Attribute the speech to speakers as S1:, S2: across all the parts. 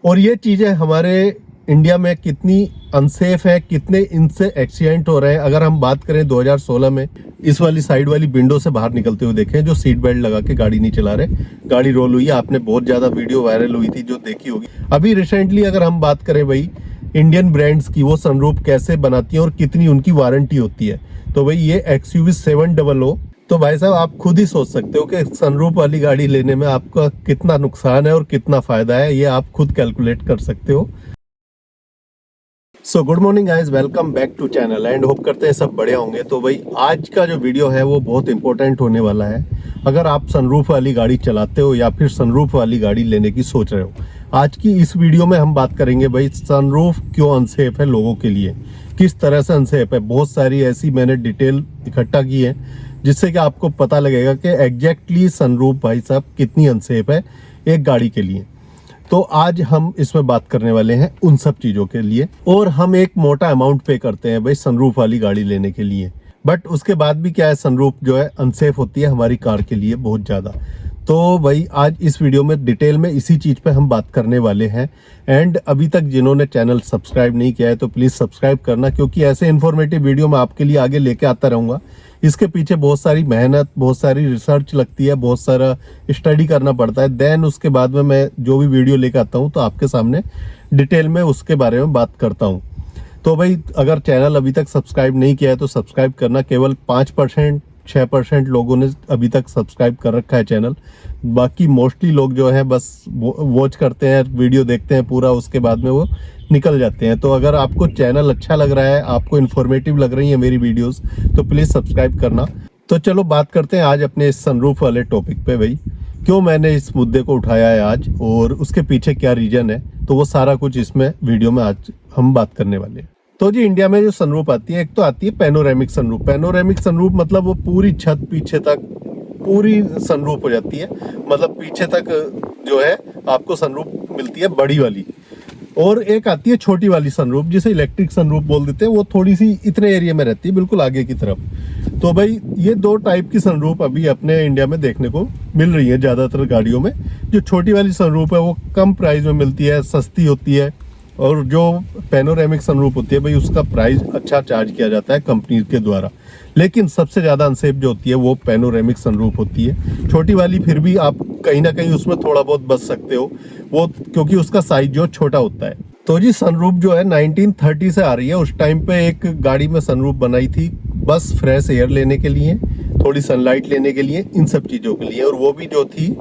S1: और ये चीज़ें हमारे इंडिया में कितनी अनसेफ है, कितने इनसे एक्सीडेंट हो रहे हैं। अगर हम बात करें 2016 में इस वाली साइड वाली विंडो से बाहर निकलते हुए देखें, जो सीट बेल्ट लगा के गाड़ी नहीं चला रहे, गाड़ी रोल हुई है। आपने बहुत ज़्यादा वीडियो वायरल हुई थी जो देखी होगी। अभी रिसेंटली अगर हम बात करें भाई इंडियन ब्रांड्स की, वो सनरूफ कैसे बनाती हैं और कितनी उनकी वारंटी होती है, तो भाई ये XUV 700, तो भाई साहब आप खुद ही सोच सकते हो कि सनरूफ वाली गाड़ी लेने में आपका कितना नुकसान है और कितना फायदा है, ये आप खुद कैलकुलेट कर सकते हो। So good morning guys, welcome back to channel and hope करते हैं सब बढ़िया होंगे। तो भाई आज का जो वीडियो है वो बहुत इंपॉर्टेंट होने वाला है। अगर आप सनरूफ वाली गाड़ी चलाते हो या फिर सनरूफ वाली गाड़ी लेने की सोच रहे हो, आज की इस वीडियो में हम बात करेंगे भाई सनरूफ क्यों अनसेफ है लोगों के लिए, किस तरह से अनसेफ है। बहुत सारी ऐसी मैंने डिटेल इकट्ठा की है जिससे कि आपको पता लगेगा कि एग्जैक्टली सनरूफ भाई साहब कितनी अनसेफ है एक गाड़ी के लिए। तो आज हम इसमें बात करने वाले हैं उन सब चीज़ों के लिए। और हम एक मोटा अमाउंट पे करते हैं भाई सनरूफ वाली गाड़ी लेने के लिए, बट उसके बाद भी क्या है, सनरूफ जो है अनसेफ होती है हमारी कार के लिए बहुत ज़्यादा। तो भाई आज इस वीडियो में डिटेल में इसी चीज़ पे हम बात करने वाले हैं। एंड अभी तक जिन्होंने चैनल सब्सक्राइब नहीं किया है तो प्लीज़ सब्सक्राइब करना, क्योंकि ऐसे इन्फॉर्मेटिव वीडियो मैं आपके लिए आगे लेके आता रहूँगा। इसके पीछे बहुत सारी मेहनत, बहुत सारी रिसर्च लगती है, बहुत सारा स्टडी करना पड़ता है। देन उसके बाद में मैं जो भी वीडियो लेकर आता हूँ तो आपके सामने डिटेल में उसके बारे में बात करता हूँ। तो भाई अगर चैनल अभी तक सब्सक्राइब नहीं किया है तो सब्सक्राइब करना। केवल 5% 6% लोगों ने अभी तक सब्सक्राइब कर रखा है चैनल। बाकी मोस्टली लोग जो है बस वॉच करते हैं, वीडियो देखते हैं पूरा, उसके बाद में वो निकल जाते हैं। तो अगर आपको चैनल अच्छा लग रहा है, आपको इन्फॉर्मेटिव लग रही है मेरी वीडियोस, तो प्लीज़ सब्सक्राइब करना। तो चलो बात करते हैं आज अपने इस सनरूफ वाले टॉपिक पे, भाई क्यों मैंने इस मुद्दे को उठाया है आज और उसके पीछे क्या रीजन है, तो वो सारा कुछ इसमें वीडियो में आज हम बात करने वाले हैं। तो जी इंडिया में जो सनरूफ आती है, एक तो आती है पैनोरेमिक सनरूफ। पैनोरेमिक सनरूफ मतलब वो पूरी छत पीछे तक पूरी सनरूफ हो जाती है, मतलब पीछे तक जो है आपको सनरूफ मिलती है बड़ी वाली। और एक आती है छोटी वाली सनरूफ जिसे इलेक्ट्रिक सनरूफ बोल देते हैं, वो थोड़ी सी इतने एरिया में रहती है बिल्कुल आगे की तरफ। तो भाई ये दो टाइप की सनरूफ अभी अपने इंडिया में देखने को मिल रही है ज़्यादातर गाड़ियों में। जो छोटी वाली सनरूफ है वो कम प्राइस में मिलती है, सस्ती होती है, और जो पैनोरेमिक सनरूफ होती है भाई उसका प्राइस अच्छा चार्ज किया जाता है कंपनी के द्वारा। लेकिन सबसे ज़्यादा अनसेफ जो होती है वो पैनोरेमिक सनरूफ होती है। छोटी वाली फिर भी आप कहीं ना कहीं उसमें थोड़ा बहुत बच सकते हो, वो क्योंकि उसका साइज जो छोटा होता है। तो जी सनरूफ जो है 1930 से आ रही है। उस टाइम पे एक गाड़ी में सनरूफ बनाई थी बस फ्रेश एयर लेने के लिए, थोड़ी सनलाइट लेने के लिए, इन सब चीज़ों के लिए। और वो भी जो थी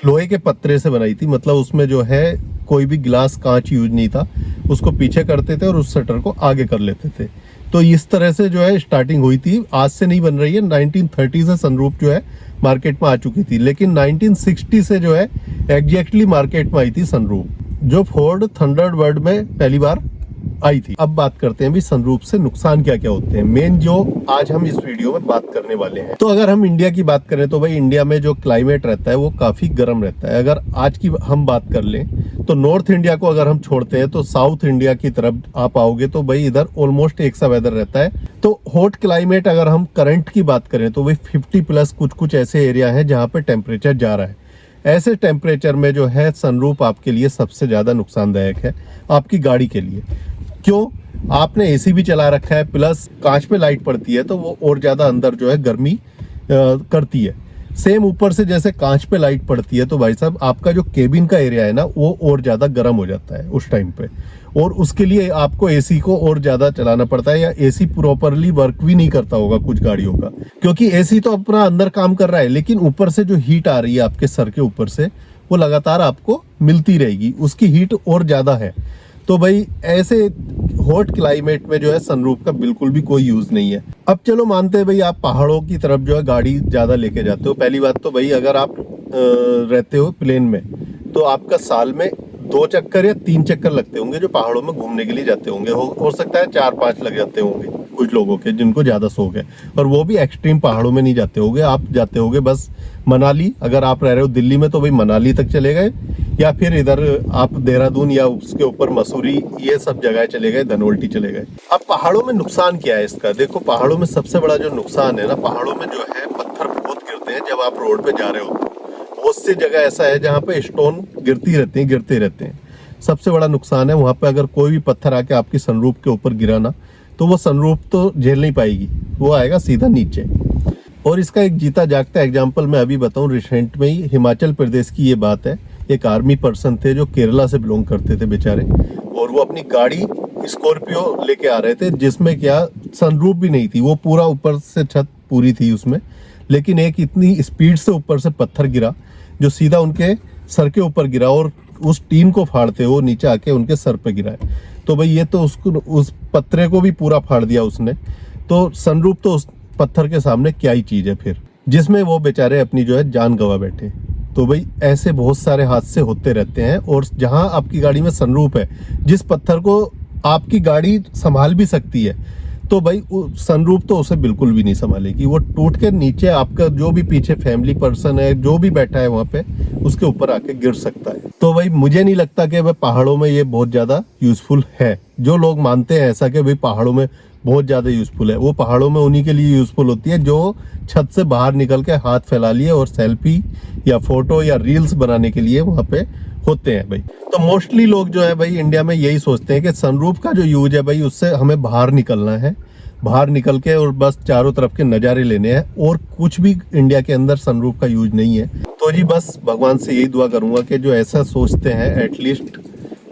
S1: लोहे के पत्रे से बनाई थी, मतलब उसमें जो है कोई भी गिलास कांच यूज नहीं था, उसको पीछे करते थे और उस शटर को आगे कर लेते थे। तो इस तरह से जो है स्टार्टिंग हुई थी, आज से नहीं बन रही है। 1930 से सनरूफ जो है मार्केट में आ चुकी थी, लेकिन 1960 से जो है एग्जैक्टली मार्केट में आई थी सनरूफ, जो फोर्ड थंडरबर्ड में पहली बार आई थी। अब बात करते हैं भी सनरूफ से नुकसान क्या क्या होते हैं, मेन जो आज हम इस वीडियो में बात करने वाले हैं। तो अगर हम इंडिया की बात करें तो भाई इंडिया में जो क्लाइमेट रहता है वो काफी गर्म रहता है। अगर आज की हम बात कर लें तो नॉर्थ इंडिया को अगर हम छोड़ते हैं तो साउथ इंडिया की तरफ आप आओगे तो भाई इधर ऑलमोस्ट एक सा वेदर रहता है। तो हॉट क्लाइमेट अगर हम करंट की बात करें तो भाई 50+ कुछ ऐसे एरिया है जहाँ पे टेम्परेचर जा रहा है। ऐसे टेम्परेचर में जो है सनरूफ आपके लिए सबसे ज़्यादा नुकसानदायक है आपकी गाड़ी के लिए। क्यों? आपने एसी भी चला रखा है, प्लस कांच पे लाइट पड़ती है तो वो और ज़्यादा अंदर जो है गर्मी करती है। सेम ऊपर से जैसे कांच पे लाइट पड़ती है तो भाई साहब आपका जो केबिन का एरिया है ना वो और ज़्यादा गर्म हो जाता है उस टाइम पे, और उसके लिए आपको एसी को और ज़्यादा चलाना पड़ता है, या एसी प्रॉपरली वर्क भी नहीं करता होगा कुछ गाड़ियों का, क्योंकि एसी तो अपना अंदर काम कर रहा है लेकिन ऊपर से जो हीट आ रही है आपके सर के ऊपर से वो लगातार आपको मिलती रहेगी, उसकी हीट और ज़्यादा है। तो भाई ऐसे हॉट क्लाइमेट में जो है सनरूफ का बिल्कुल भी कोई यूज नहीं है। अब चलो मानते हैं भाई आप पहाड़ों की तरफ जो है गाड़ी ज्यादा लेके जाते हो। पहली बात तो भाई अगर आप रहते हो प्लेन में तो आपका साल में 2 चक्कर या 3 चक्कर लगते होंगे जो पहाड़ों में घूमने के लिए जाते होंगे। हो सकता है 4-5 लग जाते होंगे कुछ लोगों के जिनको ज्यादा शौक है, और वो भी एक्सट्रीम पहाड़ों में नहीं जाते होंगे। आप जाते होंगे बस मनाली, अगर आप रह रहे हो दिल्ली में तो भाई मनाली तक चले गए, या फिर इधर आप देहरादून या उसके ऊपर मसूरी, ये सब जगह चले गए, धनोल्टी चले गए। अब पहाड़ों में नुकसान क्या है इसका? देखो पहाड़ों में सबसे बड़ा जो नुकसान है ना, पहाड़ों में जो है पत्थर बहुत गिरते हैं जब आप रोड पे जा रहे हो। बहुत सी जगह ऐसा है जहाँ पे स्टोन गिरते रहते हैं। सबसे बड़ा नुकसान है वहाँ पे अगर कोई भी पत्थर आके आपकी सनरूफ के ऊपर गिरा ना, तो वो सनरूफ तो झेल नहीं पाएगी, वो आएगा सीधा नीचे। और इसका एक जीता जागता एग्जाम्पल मैं अभी बताऊं, रिसेंट में ही हिमाचल प्रदेश की ये बात है। एक आर्मी पर्सन थे जो केरला से बिलोंग करते थे बेचारे, और वो अपनी गाड़ी स्कॉर्पियो लेके आ रहे थे जिसमें क्या सनरूफ भी नहीं थी, वो पूरा ऊपर से छत पूरी थी उसमें, लेकिन एक इतनी स्पीड से ऊपर से पत्थर गिरा जो सीधा उनके सर के ऊपर गिरा और उस टीन को फाड़ते वो नीचे आके उनके सर पे गिरा है। तो भाई ये तो उसको उस पत्थरे को भी पूरा फाड़ दिया उसने, तो सनरूफ तो उस पत्थर के सामने क्या ही चीज है फिर, जिसमें वो बेचारे अपनी जो है जान गंवा बैठे। तो भाई ऐसे बहुत सारे हादसे होते रहते हैं। और जहां आपकी गाड़ी में सनरूफ है, जिस पत्थर को आपकी गाड़ी संभाल भी सकती है, तो भाई सनरूफ तो उसे बिल्कुल भी नहीं संभालेगी, वो टूट के नीचे आपका जो भी पीछे फैमिली पर्सन है जो भी बैठा है वहां पे उसके ऊपर आके गिर सकता है। तो भाई मुझे नहीं लगता कि भाई पहाड़ों में ये बहुत ज्यादा यूजफुल है। जो लोग मानते हैं ऐसा कि भाई पहाड़ों में बहुत ज्यादा यूजफुल है, वो पहाड़ों में उन्हीं के लिए यूजफुल होती है जो छत से बाहर निकल के हाथ फैला लिए और सेल्फी या फोटो या रील्स बनाने के लिए वहां पे होते हैं भाई। तो मोस्टली लोग जो है भाई इंडिया में यही सोचते हैं कि सनरूफ का जो यूज है भाई उससे हमें बाहर निकलना है, बाहर निकल के और बस चारों तरफ के नज़ारे लेने हैं, और कुछ भी इंडिया के अंदर सनरूफ का यूज नहीं है। तो जी बस भगवान से यही दुआ करूंगा कि जो ऐसा सोचते हैं एटलीस्ट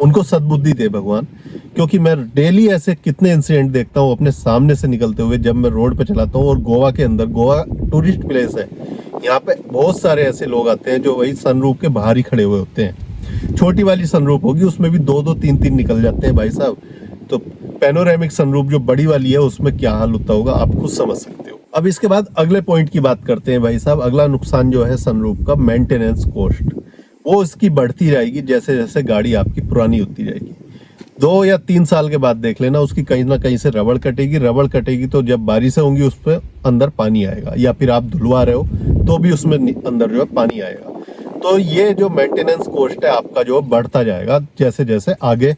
S1: उनको सद्बुद्धि दे भगवान, क्योंकि मैं डेली ऐसे कितने इंसिडेंट देखता हूँ अपने सामने से निकलते हुए जब मैं रोड पे चलाता हूँ। और गोवा के अंदर, गोवा टूरिस्ट प्लेस है, यहाँ पे बहुत सारे ऐसे लोग आते हैं जो वही सनरूफ के बाहर ही खड़े हुए होते हैं। छोटी वाली सनरूफ होगी उसमें भी दो दो तीन तीन निकल जाते हैं भाई साहब। तो पैनोरेमिक सनरूफ जो बड़ी वाली है उसमें क्या हाल होता होगा आप खुद समझ सकते हो। अब इसके बाद अगले पॉइंट की बात करते हैं भाई साहब। अगला नुकसान जो है सनरूफ का, मेंटेनेंस कॉस्ट, वो इसकी बढ़ती रहेगी जैसे जैसे गाड़ी आपकी पुरानी होती जाएगी। 2 या 3 साल के बाद देख लेना उसकी कहीं ना कहीं से रबड़ कटेगी। रबड़ कटेगी तो जब बारिशें होंगी उस पर अंदर पानी आएगा, या फिर आप धुलवा रहे हो तो भी उसमें अंदर जो है पानी आएगा। तो ये जो मेंटेनेंस कॉस्ट है आपका जो बढ़ता जाएगा जैसे जैसे आगे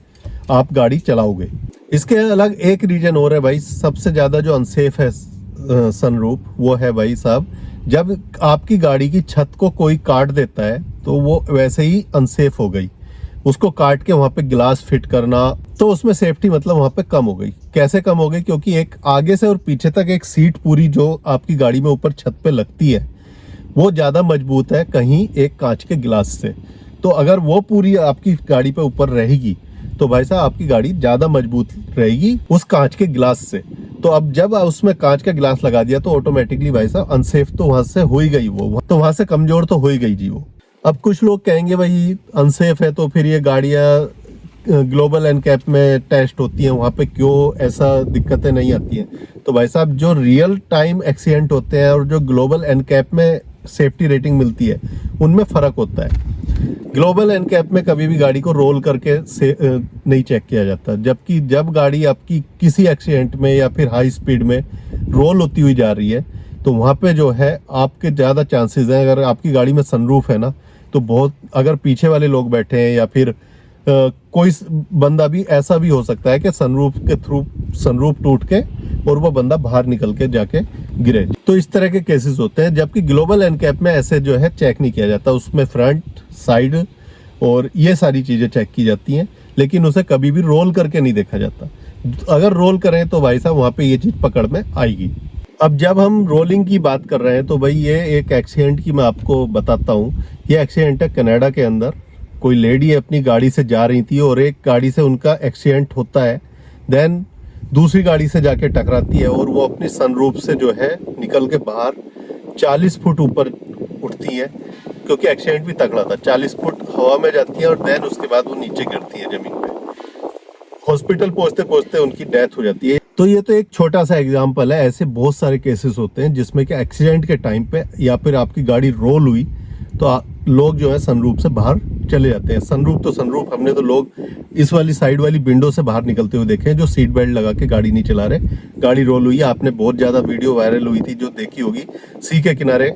S1: आप गाड़ी चलाओगे। इसके अलग एक रीजन और है भाई, सबसे ज्यादा जो अनसेफ है सनरूफ, वो है भाई साहब जब आपकी गाड़ी की छत को कोई काट देता है तो वो वैसे ही अनसेफ हो गई। उसको काट के वहां पे ग्लास फिट करना, तो उसमें सेफ्टी मतलब वहां पे कम हो गई। कैसे कम हो गई? क्योंकि एक आगे से और पीछे तक एक सीट पूरी जो आपकी गाड़ी में ऊपर छत पे लगती है वो ज्यादा मजबूत है कहीं एक कांच के गिलास से। तो अगर वो पूरी आपकी गाड़ी पे ऊपर रहेगी तो भाई साहब आपकी गाड़ी ज्यादा मजबूत रहेगी उस कांच के गिलास से। तो अब जब उसमें कांच का गिलास लगा दिया तो ऑटोमेटिकली भाई साहब अनसेफ तो वहां से हो ही गई, वो तो वहां से कमजोर तो हो ही गई जी वो। अब कुछ लोग कहेंगे भाई अनसेफ है तो फिर ये गाड़ियां ग्लोबल एनकैप में टेस्ट होती हैं, वहां पे क्यों ऐसा दिक्कतें नहीं आती हैं? तो भाई साहब जो रियल टाइम एक्सीडेंट होते हैं और जो ग्लोबल एनकैप में सेफ्टी रेटिंग मिलती है उनमें फर्क होता है। ग्लोबल एनकैप में कभी भी गाड़ी को रोल करके नहीं चेक किया जाता, जबकि जब गाड़ी आपकी किसी एक्सीडेंट में या फिर हाई स्पीड में रोल होती हुई जा रही है तो वहां पे जो है आपके ज्यादा चांसेस हैं। अगर आपकी गाड़ी में सनरूफ है ना तो बहुत, अगर पीछे वाले लोग बैठे हैं या फिर कोई बंदा भी ऐसा भी हो सकता है कि सनरूफ के थ्रू सनरूफ टूट के और वो बंदा बाहर निकल के जाके गिरे। तो इस तरह के केसेस होते हैं, जबकि ग्लोबल एनकैप में ऐसे जो है चेक नहीं किया जाता। उसमें फ्रंट, साइड और ये सारी चीजें चेक की जाती हैं, लेकिन उसे कभी भी रोल करके नहीं देखा जाता। अगर रोल करें तो भाई साहब वहां पे ये चीज पकड़ में आएगी। अब जब हम रोलिंग की बात कर रहे हैं तो भाई ये एक एक्सीडेंट की मैं आपको बताता हूँ। ये एक्सीडेंट है कनाडा के अंदर। कोई लेडी अपनी गाड़ी से जा रही थी और एक गाड़ी से उनका एक्सीडेंट होता है, देन दूसरी गाड़ी से जाके टकराती है और वो अपनी सनरूफ से जो है निकल के बाहर 40 फुट ऊपर उठती है, क्योंकि एक्सीडेंट भी तगड़ा था। 40 फुट हवा में जाती है और देन उसके बाद वो नीचे गिरती है जमीन पे। हॉस्पिटल पहुंचते पहुंचते उनकी डेथ हो जाती है। तो ये तो एक छोटा सा एग्जाम्पल है, ऐसे बहुत सारे केसेस होते हैं जिसमें कि एक्सीडेंट के टाइम पे या फिर आपकी गाड़ी रोल हुई तो लोग जो है सनरूफ से बाहर चले जाते हैं। सनरूफ तो सनरूफ, हमने तो लोग इस वाली साइड वाली विंडो से बाहर निकलते हुए देखे हैं जो सीट बेल्ट लगा के गाड़ी नहीं चला रहे, गाड़ी रोल हुई है। आपने बहुत ज्यादा वीडियो वायरल हुई थी जो देखी होगी, सी के किनारे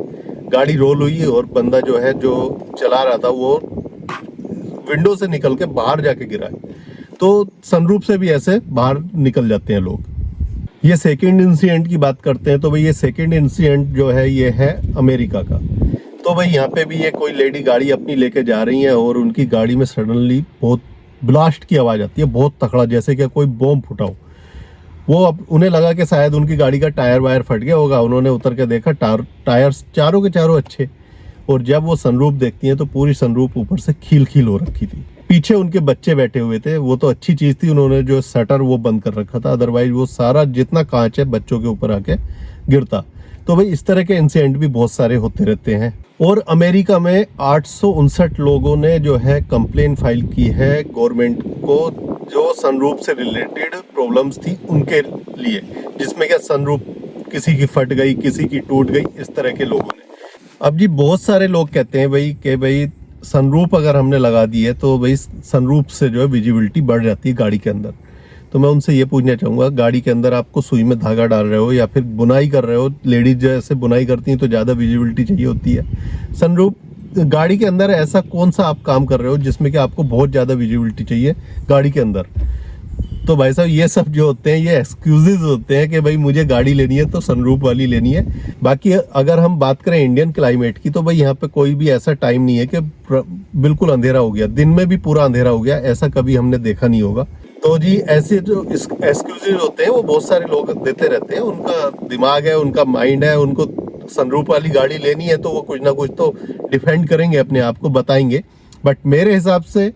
S1: गाड़ी रोल हुई और बंदा जो है जो चला रहा था वो विंडो से निकल के बाहर जाके गिरा है। तो सनरूफ से भी ऐसे बाहर निकल जाते हैं लोग। ये सेकंड इंसिडेंट की बात करते हैं तो भाई ये सेकंड इंसिडेंट जो है ये है अमेरिका का। तो भाई यहाँ पे भी ये कोई लेडी गाड़ी अपनी लेके जा रही है और उनकी गाड़ी में सडनली बहुत ब्लास्ट की आवाज़ आती है बहुत तकड़ा, जैसे कि कोई बॉम्ब फूटा हो। वो अब उन्हें लगा कि शायद उनकी गाड़ी का टायर वायर फट गया होगा। उन्होंने उतर के देखा टायर्स चारों के चारों अच्छे, और जब वो सनरूफ देखती हैं तो पूरी सनरूफ ऊपर से खील खील हो रखी थी। पीछे उनके बच्चे बैठे हुए थे, वो तो अच्छी चीज़ थी, उन्होंने जो शटर वो बंद कर रखा था, अदरवाइज वो सारा जितना कांच है बच्चों के ऊपर आके गिरता। तो भाई इस तरह के इंसिडेंट भी बहुत सारे होते रहते हैं। और अमेरिका में 859 लोगों ने जो है कंप्लेन फाइल की है गवर्नमेंट को, जो सनरूफ से रिलेटेड प्रॉब्लम्स थी उनके लिए, जिसमें क्या सनरूफ किसी की फट गई, किसी की टूट गई, इस तरह के लोगों ने। अब जी बहुत सारे लोग कहते हैं भाई कि भाई सनरूफ अगर हमने लगा दी है तो भाई सनरूफ से जो है विजिबिलिटी बढ़ जाती है गाड़ी के अंदर। तो मैं उनसे ये पूछना चाहूँगा, गाड़ी के अंदर आपको सुई में धागा डाल रहे हो या फिर बुनाई कर रहे हो, लेडीज जैसे बुनाई करती हैं तो ज़्यादा विजिबिलिटी चाहिए होती है। सनरूफ गाड़ी के अंदर ऐसा कौन सा आप काम कर रहे हो जिसमें कि आपको बहुत ज़्यादा विजिबिलिटी चाहिए गाड़ी के अंदर? तो भाई साहब ये सब जो होते हैं ये एक्सक्यूजेज होते हैं कि भाई मुझे गाड़ी लेनी है तो सनरूफ वाली लेनी है। बाकी अगर हम बात करें इंडियन क्लाइमेट की, तो भाई यहाँ पे कोई भी ऐसा टाइम नहीं है कि बिल्कुल अंधेरा हो गया, दिन में भी पूरा अंधेरा हो गया, ऐसा कभी हमने देखा नहीं होगा। तो जी ऐसे जो एक्सक्यूजेज होते हैं वो बहुत सारे लोग देते रहते हैं, उनका दिमाग है, उनका माइंड है, उनको सनरूफ वाली गाड़ी लेनी है तो वो कुछ ना कुछ तो डिफेंड करेंगे, अपने आप को बताएंगे। बट मेरे हिसाब से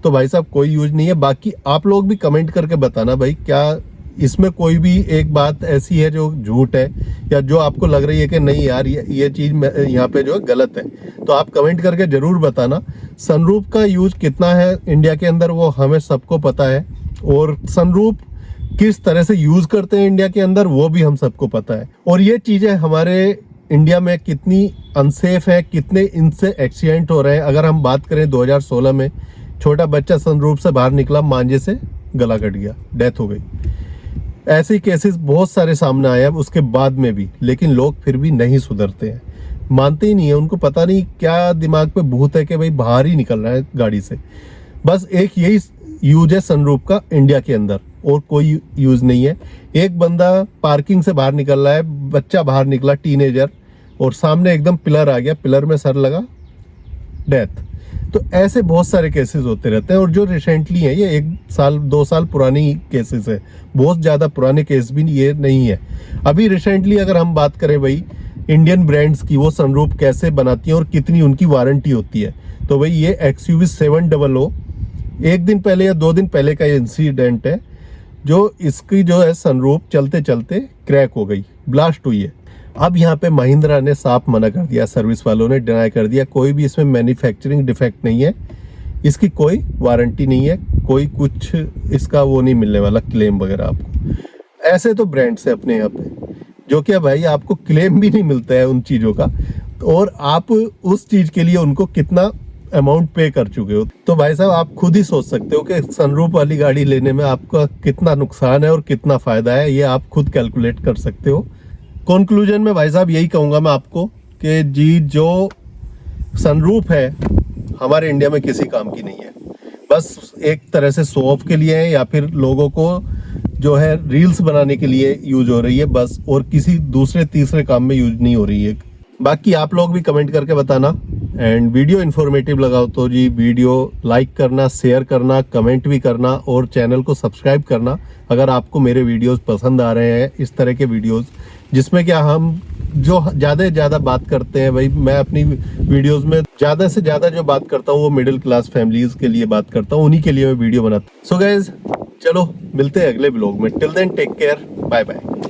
S1: तो भाई साहब कोई यूज नहीं है। बाकी आप लोग भी कमेंट करके बताना भाई क्या इसमें कोई भी एक बात ऐसी है जो झूठ है, या जो आपको लग रही है कि नहीं यार ये चीज़ यहाँ पे जो है गलत है, तो आप कमेंट करके ज़रूर बताना। सनरूफ का यूज कितना है इंडिया के अंदर वो हमें सबको पता है, और सनरूफ किस तरह से यूज़ करते हैं इंडिया के अंदर वो भी हम सबको पता है। और ये चीज़ें हमारे इंडिया में कितनी अनसेफ है, कितने इनसे एक्सीडेंट हो रहे हैं। अगर हम बात करें 2016 में छोटा बच्चा सनरूफ से बाहर निकला, मांझे से गला कट गया, डेथ हो गई। ऐसे केसेस बहुत सारे सामने आए अब उसके बाद में भी, लेकिन लोग फिर भी नहीं सुधरते हैं, मानते ही नहीं है। उनको पता नहीं क्या दिमाग पे भूत है कि भाई बाहर ही निकल रहा है गाड़ी से। बस एक यही यूज है सनरूफ का इंडिया के अंदर, और कोई यूज नहीं है। एक बंदा पार्किंग से बाहर निकल रहा है, बच्चा बाहर निकला टीनेजर, और सामने एकदम पिलर आ गया, पिलर में सर लगा, डेथ। तो ऐसे बहुत सारे केसेस होते रहते हैं। और जो रिसेंटली है ये 1 साल 2 साल पुरानी केसेस है, बहुत ज़्यादा पुराने केस भी ये नहीं है। अभी रिसेंटली अगर हम बात करें भाई इंडियन ब्रांड्स की, वो सनरूफ कैसे बनाती हैं और कितनी उनकी वारंटी होती है, तो भाई ये XUV 700 1 दिन पहले या 2 दिन पहले का ये इंसिडेंट है, जो इसकी जो है सनरूफ चलते चलते क्रैक हो गई, ब्लास्ट हुई है। अब यहाँ पे महिंद्रा ने साफ मना कर दिया, सर्विस वालों ने डिनाई कर दिया, कोई भी इसमें मैन्युफैक्चरिंग डिफेक्ट नहीं है, इसकी कोई वारंटी नहीं है, कोई कुछ इसका वो नहीं मिलने वाला क्लेम वगैरह आपको। ऐसे तो ब्रांड्स है अपने यहाँ पे जो कि भाई आपको क्लेम भी नहीं मिलता है उन चीज़ों का, और आप उस चीज़ के लिए उनको कितना अमाउंट पे कर चुके हो। तो भाई साहब आप खुद ही सोच सकते हो कि सनरूफ वाली गाड़ी लेने में आपका कितना नुकसान है और कितना फ़ायदा है, ये आप खुद कैलकुलेट कर सकते हो। कंक्लूजन में भाई साहब यही कहूँगा मैं आपको कि जी जो सनरूफ है हमारे इंडिया में किसी काम की नहीं है, बस एक तरह से शो ऑफ के लिए है, या फिर लोगों को जो है रील्स बनाने के लिए यूज हो रही है बस, और किसी दूसरे तीसरे काम में यूज नहीं हो रही है। बाकी आप लोग भी कमेंट करके बताना, एंड वीडियो इन्फॉर्मेटिव लगाओ तो जी वीडियो लाइक करना, शेयर करना, कमेंट भी करना, और चैनल को सब्सक्राइब करना अगर आपको मेरे वीडियोस पसंद आ रहे हैं, इस तरह के वीडियोस जिसमें क्या हम जो ज़्यादा से ज़्यादा बात करते हैं। भाई मैं अपनी वीडियोस में ज़्यादा से ज़्यादा जो बात करता हूँ वो मिडिल क्लास फैमिलीज के लिए बात करता हूँ, उन्हीं के लिए मैं वीडियो बनाता हूँ। सो गाइज चलो मिलते हैं अगले ब्लॉग में, till then take care, bye bye.